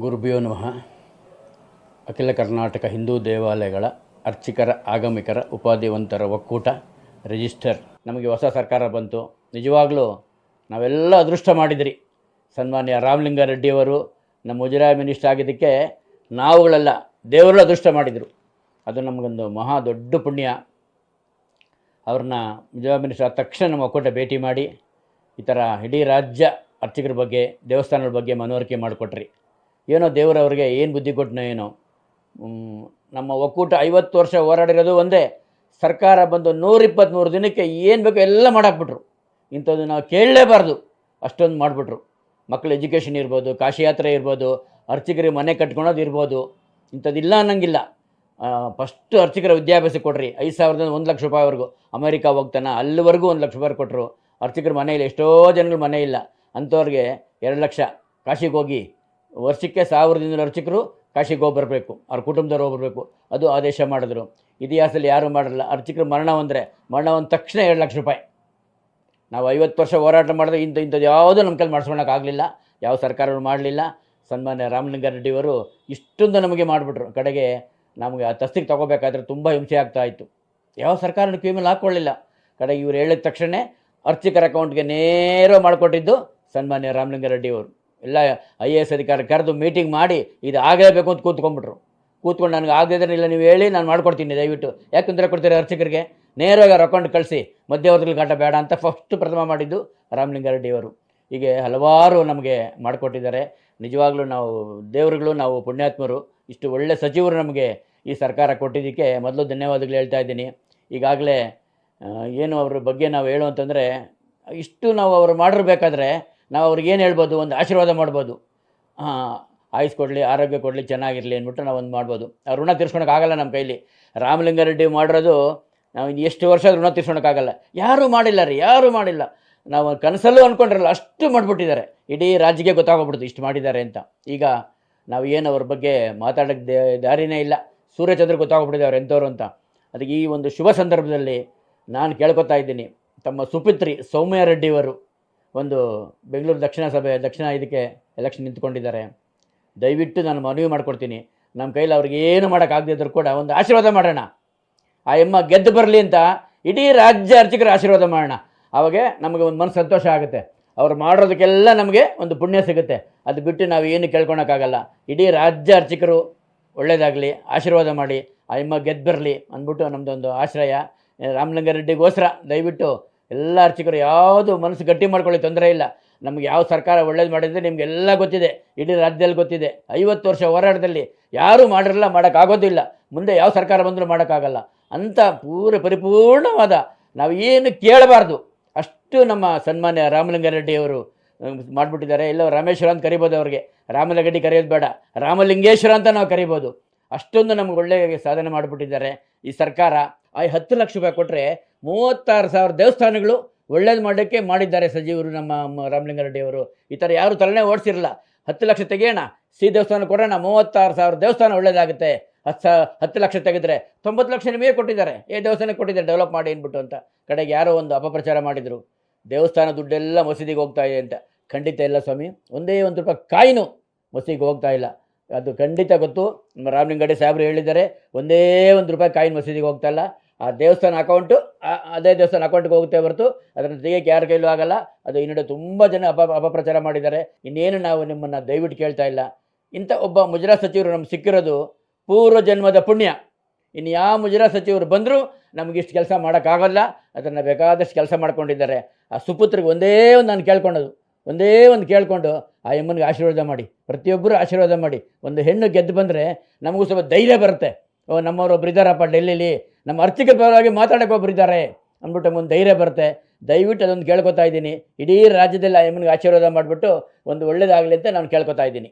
ಗುರುಭ್ಯೋ ನಮಃ. ಅಖಿಲ ಕರ್ನಾಟಕ ಹಿಂದೂ ದೇವಾಲಯಗಳ ಅರ್ಚಕರ ಆಗಮಿಕರ ಉಪಾಧಿವಂತರ ಒಕ್ಕೂಟ ರಿಜಿಸ್ಟರ್. ನಮಗೆ ಹೊಸ ಸರ್ಕಾರ ಬಂತು. ನಿಜವಾಗಲೂ ನಾವೆಲ್ಲ ಅದೃಷ್ಟ ಮಾಡಿದ್ರಿ. ಸನ್ಮಾನ್ಯ ರಾಮಲಿಂಗಾರೆಡ್ಡಿಯವರು ನಮ್ಮ ಮುಜರಾಯಿ ಮಿನಿಸ್ಟರ್ ಆಗಿದ್ದಕ್ಕೆ ನಾವುಗಳೆಲ್ಲ ದೇವರು ಅದೃಷ್ಟ ಮಾಡಿದರು. ಅದು ನಮಗೊಂದು ಮಹಾ ದೊಡ್ಡ ಪುಣ್ಯ. ಅವ್ರನ್ನ ಮುಜರಾಯಿ ಮಿನಿಸ್ಟರ್ ಆದ ತಕ್ಷಣ ನಮ್ಮ ಒಕ್ಕೂಟ ಭೇಟಿ ಮಾಡಿ ಈ ಥರ ಇಡೀ ರಾಜ್ಯ ಅರ್ಚಕರ ಬಗ್ಗೆ, ದೇವಸ್ಥಾನಗಳ ಬಗ್ಗೆ ಮನವರಿಕೆ ಮಾಡಿಕೊಟ್ರಿ. ಏನೋ ದೇವರವ್ರಿಗೆ ಏನು ಬುದ್ಧಿ ಕೊಟ್ಟನೋ ಏನೋ. ನಮ್ಮ ಒಕ್ಕೂಟ 50 ವರ್ಷ ಹೋರಾಡಿರೋದು ಒಂದೇ. ಸರ್ಕಾರ ಬಂದು 123 ದಿನಕ್ಕೆ ಏನು ಬೇಕೋ ಎಲ್ಲ ಮಾಡಾಕ್ಬಿಟ್ರು. ಇಂಥದ್ದು ನಾವು ಕೇಳಲೇಬಾರ್ದು, ಅಷ್ಟೊಂದು ಮಾಡಿಬಿಟ್ರು. ಮಕ್ಕಳ ಎಜುಕೇಷನ್ ಇರ್ಬೋದು, ಕಾಶಿ ಯಾತ್ರೆ ಇರ್ಬೋದು, ಅರ್ಚಕರಿಗೆ ಮನೆ ಕಟ್ಕೊಳೋದು ಇರ್ಬೋದು, ಇಂಥದ್ದಿಲ್ಲ ಅನ್ನಂಗಿಲ್ಲ. ಫಸ್ಟು ಅರ್ಚಕರ ವಿದ್ಯಾಭ್ಯಾಸ ಕೊಡ್ರಿ. 5,000ದಿಂದ 1 ಲಕ್ಷ ರೂಪಾಯಿವರೆಗೂ. ಅಮೆರಿಕ ಹೋಗ್ತಾನೆ ಅಲ್ಲಿವರೆಗೂ 1 ಲಕ್ಷ ರೂಪಾಯಿ ಕೊಟ್ಟರು. ಅರ್ಚಕರ ಮನೆ ಇಲ್ಲ, ಎಷ್ಟೋ ಜನಗಳು ಮನೆ ಇಲ್ಲ, ಅಂಥವ್ರಿಗೆ 2 ಲಕ್ಷ. ಕಾಶಿಗೆ ಹೋಗಿ ವರ್ಷಕ್ಕೆ 1,000 ಅರ್ಚಕರು ಕಾಶಿಗೆ ಹೋಗಿ ಬರಬೇಕು, ಅವ್ರ ಕುಟುಂಬದವ್ರು ಹೋಗ್ಬರ್ಬೇಕು. ಅದು ಆದೇಶ ಮಾಡಿದ್ರು. ಇತಿಹಾಸದಲ್ಲಿ ಯಾರೂ ಮಾಡಲ್ಲ. ಅರ್ಚಕರು ಮರಣ ಹೊಂದ ತಕ್ಷಣ 2 ಲಕ್ಷ ರೂಪಾಯಿ. ನಾವು 50 ವರ್ಷ ಹೋರಾಟ ಮಾಡಿದ್ರೆ ಇಂಥದ್ದು ಯಾವುದೂ ನಮ್ಮ ಕೈಲಿ ಮಾಡಿಸ್ಕೊಳಕ್ಕಾಗಲಿಲ್ಲ. ಯಾವ ಸರ್ಕಾರಗಳು ಮಾಡಲಿಲ್ಲ. ಸನ್ಮಾನ್ಯ ರಾಮಲಿಂಗಾರೆಡ್ಡಿಯವರು ಇಷ್ಟೊಂದು ನಮಗೆ ಮಾಡಿಬಿಟ್ರು. ಕಡೆಗೆ ನಮಗೆ ಆ ತಸ್ತಿಗೆ ತೊಗೋಬೇಕಾದ್ರೆ ತುಂಬ ಹಿಂಸೆ ಆಗ್ತಾಯಿತ್ತು. ಯಾವ ಸರ್ಕಾರನ ಕ್ಯೂ ಮೇಲೆ ಹಾಕ್ಕೊಳ್ಳಿಲ್ಲ. ಕಡೆಗೆ ಇವ್ರು ಹೇಳಿದ ತಕ್ಷಣ ಅರ್ಚಕರ ಅಕೌಂಟ್ಗೆ ನೇರ ಮಾಡಿಕೊಟ್ಟಿದ್ದು ಸನ್ಮಾನ್ಯ ರಾಮಲಿಂಗಾರೆಡ್ಡಿಯವರು. ಎಲ್ಲ IAS ಅಧಿಕಾರಿ ಕರೆದು ಮೀಟಿಂಗ್ ಮಾಡಿ ಇದು ಆಗಲೇಬೇಕು ಅಂತ ಕೂತ್ಕೊಂಡು ನನಗೆ ಆಗದಿದ್ರೆ ಇಲ್ಲ ನೀವು ಹೇಳಿ ನಾನು ಮಾಡ್ಕೊಡ್ತೀನಿ, ದಯವಿಟ್ಟು ಯಾಕೆ ತೊಂದರೆ ಕೊಡ್ತೀರಿ ಅರ್ಚಕರಿಗೆ, ನೇರವಾಗಿ ಅವ್ರ ಅಕೌಂಟ್ ಕಳಿಸಿ, ಮಧ್ಯವರ್ತಿಗಳ ಕಾಟ ಬೇಡ ಅಂತ ಪ್ರಥಮ ಮಾಡಿದ್ದು ರಾಮಲಿಂಗಾರೆಡ್ಡಿಯವರು. ಹೀಗೆ ಹಲವಾರು ನಮಗೆ ಮಾಡಿಕೊಟ್ಟಿದ್ದಾರೆ. ನಿಜವಾಗ್ಲೂ ನಾವು ದೇವರುಗಳು, ನಾವು ಪುಣ್ಯಾತ್ಮರು. ಇಷ್ಟು ಒಳ್ಳೆ ಸಚಿವರು ನಮಗೆ ಈ ಸರ್ಕಾರ ಕೊಟ್ಟಿದ್ದಕ್ಕೆ ಮೊದಲು ಧನ್ಯವಾದಗಳು ಹೇಳ್ತಾ ಇದ್ದೀನಿ. ಈಗಾಗಲೇ ಏನು ಅವ್ರ ಬಗ್ಗೆ ನಾವು ಹೇಳು ಅಂತಂದರೆ, ಇಷ್ಟು ನಾವು ಅವರು ಮಾಡಿರ್ಬೇಕಾದ್ರೆ ನಾವು ಅವ್ರಿಗೇನು ಹೇಳ್ಬೋದು, ಒಂದು ಆಶೀರ್ವಾದ ಮಾಡ್ಬೋದು. ಆಯುಸ್ ಕೊಡಲಿ, ಆರೋಗ್ಯ ಕೊಡಲಿ, ಚೆನ್ನಾಗಿರಲಿ ಅಂದ್ಬಿಟ್ಟು ನಾವು ಒಂದು ಮಾಡ್ಬೋದು. ಆ ಋಣ ತೀರ್ಸ್ಕೊಳಕ್ಕಾಗಲ್ಲ ನಮ್ಮ ಕೈಲಿ. ರಾಮಲಿಂಗಾರೆಡ್ಡಿ ಮಾಡಿರೋದು ನಾವು ಎಷ್ಟು ವರ್ಷ ಋಣ ತೀರ್ಸ್ಕೊಳಕ್ಕಾಗಲ್ಲ. ಯಾರೂ ಮಾಡಿಲ್ಲ. ನಾವು ಕನಸಲ್ಲೂ ಅಂದ್ಕೊಂಡಿರಲ್ಲ, ಅಷ್ಟು ಮಾಡಿಬಿಟ್ಟಿದ್ದಾರೆ. ಇಡೀ ರಾಜ್ಯಕ್ಕೆ ಗೊತ್ತಾಗೋಗ್ಬಿಡ್ತು ಇಷ್ಟು ಮಾಡಿದ್ದಾರೆ ಅಂತ. ಈಗ ನಾವು ಏನು ಅವ್ರ ಬಗ್ಗೆ ಮಾತಾಡೋಕ್ಕೆ ದಾರಿನೇ ಇಲ್ಲ. ಸೂರ್ಯಚಂದ್ರ ಗೊತ್ತಾಗೋಗ್ಬಿಟ್ಟಿದೆ ಅವ್ರು ಎಂಥವ್ರು ಅಂತ. ಅದಕ್ಕೆ ಈ ಒಂದು ಶುಭ ಸಂದರ್ಭದಲ್ಲಿ ನಾನು ಕೇಳ್ಕೊತಾ ಇದ್ದೀನಿ, ತಮ್ಮ ಸುಪುತ್ರಿ ಸೌಮ್ಯ ರೆಡ್ಡಿಯವರು ಒಂದು ಬೆಂಗಳೂರು ದಕ್ಷಿಣ ಇದಕ್ಕೆ ಎಲೆಕ್ಷನ್ ನಿಂತ್ಕೊಂಡಿದ್ದಾರೆ. ದಯವಿಟ್ಟು ನಾನು ಮನವಿ ಮಾಡ್ಕೊಡ್ತೀನಿ, ನಮ್ಮ ಕೈಲಿ ಅವ್ರಿಗೆ ಏನು ಮಾಡೋಕ್ಕಾಗದಿದ್ರು ಕೂಡ ಒಂದು ಆಶೀರ್ವಾದ ಮಾಡೋಣ. ಆ ಎಮ್ಮ ಗೆದ್ದು ಬರಲಿ ಅಂತ ಇಡೀ ರಾಜ್ಯ ಅರ್ಚಕರ ಆಶೀರ್ವಾದ ಮಾಡೋಣ. ಆವಾಗ ನಮಗೆ ಒಂದು ಮನಸ್ಸು ಸಂತೋಷ ಆಗುತ್ತೆ. ಅವ್ರು ಮಾಡೋದಕ್ಕೆಲ್ಲ ನಮಗೆ ಒಂದು ಪುಣ್ಯ ಸಿಗುತ್ತೆ. ಅದು ಬಿಟ್ಟು ನಾವು ಏನು ಕೇಳ್ಕೊಳಕ್ಕಾಗಲ್ಲ. ಇಡೀ ರಾಜ್ಯ ಅರ್ಚಕರು ಒಳ್ಳೆಯದಾಗಲಿ, ಆಶೀರ್ವಾದ ಮಾಡಿ ಆ ಎಮ್ಮ ಗೆದ್ದು ಬರಲಿ ಅಂದ್ಬಿಟ್ಟು ನಮ್ಮದೊಂದು ಆಶ್ರಯ. ರಾಮಲಿಂಗಾರೆಡ್ಡಿಗೋಸ್ಕರ ದಯವಿಟ್ಟು ಎಲ್ಲ ಅರ್ಚಕರು ಯಾವುದು ಮನಸ್ಸು ಗಟ್ಟಿ ಮಾಡ್ಕೊಳ್ಳಿ, ತೊಂದರೆ ಇಲ್ಲ. ನಮಗೆ ಯಾವ ಸರ್ಕಾರ ಒಳ್ಳೇದು ಮಾಡಿದರೆ ನಿಮಗೆಲ್ಲ ಗೊತ್ತಿದೆ, ಇಡೀ ರಾಜ್ಯದಲ್ಲಿ ಗೊತ್ತಿದೆ. 50 ವರ್ಷ ಹೋರಾಟದಲ್ಲಿ ಯಾರೂ ಮಾಡಿರಲ್ಲ, ಮಾಡೋಕ್ಕಾಗೋದಿಲ್ಲ. ಮುಂದೆ ಯಾವ ಸರ್ಕಾರ ಬಂದರೂ ಮಾಡೋಕ್ಕಾಗಲ್ಲ ಅಂಥ ಪರಿಪೂರ್ಣವಾದ ನಾವು ಏನು ಕೇಳಬಾರ್ದು ಅಷ್ಟು ನಮ್ಮ ಸನ್ಮಾನ್ಯ ರಾಮಲಿಂಗಾರೆಡ್ಡಿಯವರು ಮಾಡಿಬಿಟ್ಟಿದ್ದಾರೆ. ಎಲ್ಲೋ ರಾಮೇಶ್ವರ ಅಂತ ಕರಿಬೋದು, ಅವ್ರಿಗೆ ರಾಮಲಿಂಗರೆಡ್ಡಿ ಕರೆಯೋದು ಬೇಡ, ರಾಮಲಿಂಗೇಶ್ವರ ಅಂತ ನಾವು ಕರಿಬೋದು. ಅಷ್ಟೊಂದು ನಮ್ಗೆ ಒಳ್ಳೆಯ ಸಾಧನೆ ಮಾಡಿಬಿಟ್ಟಿದ್ದಾರೆ ಈ ಸರ್ಕಾರ. 10 ಲಕ್ಷ ರೂಪಾಯಿ ಕೊಟ್ಟರೆ 36,000 ದೇವಸ್ಥಾನಗಳು ಒಳ್ಳೇದು ಮಾಡೋಕ್ಕೆ ಮಾಡಿದ್ದಾರೆ ಸಚಿವರು ನಮ್ಮ ರಾಮಲಿಂಗಾರೆಡ್ಡಿಯವರು. ಈ ಥರ ಯಾರು ತಲೆನೇ ಓಡಿಸಿರಲ್ಲ. 10 ಲಕ್ಷ ತೆಗೆಯೋಣ, ದೇವಸ್ಥಾನ ಕೊಡೋಣ, 36,000 ದೇವಸ್ಥಾನ ಒಳ್ಳೇದಾಗುತ್ತೆ. 10 ಲಕ್ಷ ತೆಗೆದ್ರೆ 90 ಲಕ್ಷ ನಿಮಗೆ ಕೊಟ್ಟಿದ್ದಾರೆ, ದೇವಸ್ಥಾನಕ್ಕೆ ಕೊಟ್ಟಿದ್ದಾರೆ ಡೆವಲಪ್ ಮಾಡಿ ಅಂದ್ಬಿಟ್ಟು ಅಂತ. ಕಡೆಗೆ ಯಾರೋ ಒಂದು ಅಪಪ್ರಚಾರ ಮಾಡಿದರು, ದೇವಸ್ಥಾನ ದುಡ್ಡೆಲ್ಲ ಮಸೀದಿಗೆ ಹೋಗ್ತಾ ಇದೆ ಅಂತ. ಖಂಡಿತ ಇಲ್ಲ ಸ್ವಾಮಿ, ಒಂದೇ ₹1 ಕಾಯಿನು ಮಸೀದಿಗೆ ಹೋಗ್ತಾ ಇಲ್ಲ. ಅದು ಖಂಡಿತ ಗೊತ್ತು. ನಮ್ಮ ರಾಮಲಿಂಗಾರೆಡ್ಡಿ ಸಾಹೇಬರು ಹೇಳಿದ್ದಾರೆ, ಒಂದೇ ₹1 ಕಾಯಿನ್ ಮಸೀದಿಗೆ ಹೋಗ್ತಾ ಇಲ್ಲ. ಆ ದೇವಸ್ಥಾನ ಅಕೌಂಟು ಅದೇ ದೇವಸ್ಥಾನ ಅಕೌಂಟ್ಗೆ ಹೋಗುತ್ತೆ ಹೊರತು ಅದನ್ನು ತೆಗೆಯೋಕ್ಕೆ ಯಾರ ಕೈಲೂ ಆಗಲ್ಲ. ಅದು ಈ ನಡುವೆ ತುಂಬ ಜನ ಅಪಪ್ರಚಾರ ಮಾಡಿದ್ದಾರೆ. ಇನ್ನೇನು ನಾವು ನಿಮ್ಮನ್ನು ದಯವಿಟ್ಟು ಕೇಳ್ತಾ ಇಲ್ಲ. ಇಂಥ ಒಬ್ಬ ಮುಜರಾಯಿ ಸಚಿವರು ನಮ್ಗೆ ಸಿಕ್ಕಿರೋದು ಪೂರ್ವ ಜನ್ಮದ ಪುಣ್ಯ. ಇನ್ನು ಯಾವ ಮುಜರಾಯಿ ಸಚಿವರು ಬಂದರೂ ನಮಗಿಷ್ಟು ಕೆಲಸ ಮಾಡೋಕ್ಕಾಗಲ್ಲ. ಅದನ್ನು ಬೇಕಾದಷ್ಟು ಕೆಲಸ ಮಾಡ್ಕೊಂಡಿದ್ದಾರೆ. ಆ ಸುಪುತ್ರಿಗೆ ಒಂದೇ ಒಂದು ಕೇಳಿಕೊಂಡು ಆ ಎಮ್ಮನಿಗೆ ಆಶೀರ್ವಾದ ಮಾಡಿ, ಪ್ರತಿಯೊಬ್ಬರು ಆಶೀರ್ವಾದ ಮಾಡಿ. ಒಂದು ಹೆಣ್ಣು ಗೆದ್ದು ಬಂದರೆ ನಮಗೂ ಸ್ವಲ್ಪ ಧೈರ್ಯ ಬರುತ್ತೆ. ನಮ್ಮವರು ಒಬ್ರು ಇದ್ದಾರಪ್ಪ ಡೆಲ್ಲಿಲಿ, ನಮ್ಮ ಅರ್ಚಕರ ಪರವಾಗಿ ಮಾತಾಡೋಕೆ ಒಬ್ರು ಇದ್ದಾರೆ ಅಂದ್ಬಿಟ್ಟು ಒಂದು ಧೈರ್ಯ ಬರುತ್ತೆ. ದಯವಿಟ್ಟು ಅದೊಂದು ಕೇಳ್ಕೊತಾ ಇದ್ದೀನಿ. ಇಡೀ ರಾಜ್ಯದಲ್ಲಿ ಆ ಎಮ್ಮನಿಗೆ ಆಶೀರ್ವಾದ ಮಾಡಿಬಿಟ್ಟು ಒಂದು ಒಳ್ಳೇದಾಗಲಿ ಅಂತ ನಾನು ಕೇಳ್ಕೊತಾ ಇದ್ದೀನಿ.